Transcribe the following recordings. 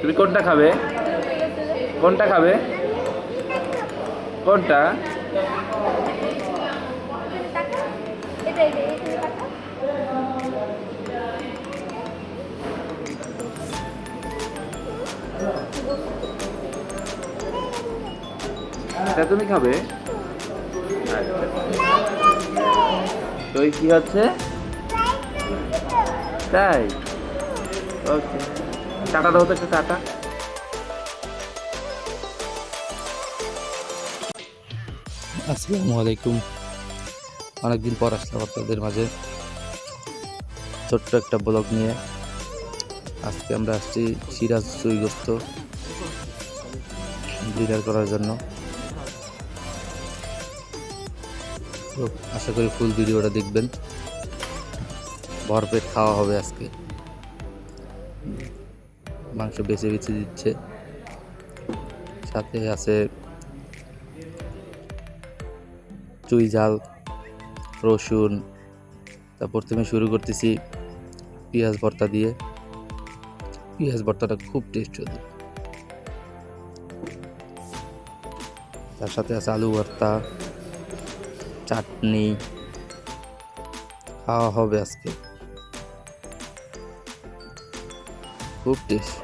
তুমি কোনটা খাবে? কোনটা খাবে? কোনটা? এটা তুমি খাবে? আচ্ছা, তো কি হচ্ছে? তাই, ওকে, টাটা দাও তো, একটু টাটা। আসসালামু আলাইকুম। অনেকদিন পর আসলাম আপনাদের মাঝে ছোট্ট একটা ব্লগ নিয়ে। আজকে আমরা আসছি সিরাজ চুইগস্ত ডিনার করার জন্য। তো আশা করি ফুল ভিডিওটা দেখবেন। ভরপেট খাওয়া হবে আজকে। মাংস বেছে বেছে দিচ্ছে, সাথে আছে চুই ঝাল, রসুন। তারপর তুমি শুরু করতেছি পেঁয়াজ ভর্তা দিয়ে। পেঁয়াজ ভর্তাটা খুব টেস্ট হতো। তার সাথে আছে আলু ভর্তা, চাটনি। খাওয়া হবে আজকে, খুব টেস্ট।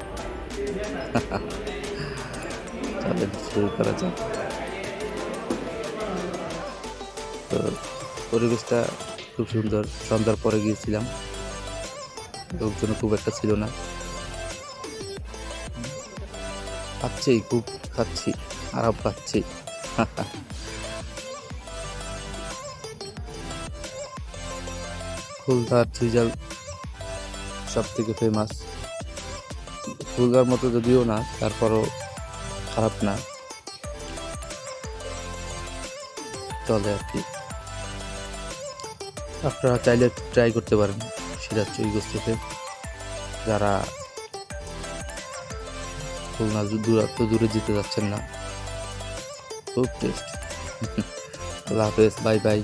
চলেন শুরু করা যাক। তো পরিবেশটা খুব সুন্দর। সন্ধ্যার পরে গিয়েছিলাম, লোকজন খুব একটা ছিল না। খাচ্ছি, খুব খাচ্ছি, আরাম পাচ্ছি। খুলনার চুইঝাল সব থেকে ফেমাস। খুলনার মতো যদিও না, তারপরও খারাপ না, চলে আর কি। আপনারা চাইলে ট্রাই করতে পারেন সিরাজ চুইগস্তুতে, যারা খুলনা দূরে যেতে যাচ্ছেন না। খুব টেস্ট। আল্লাহ হাফেজ, বাই বাই।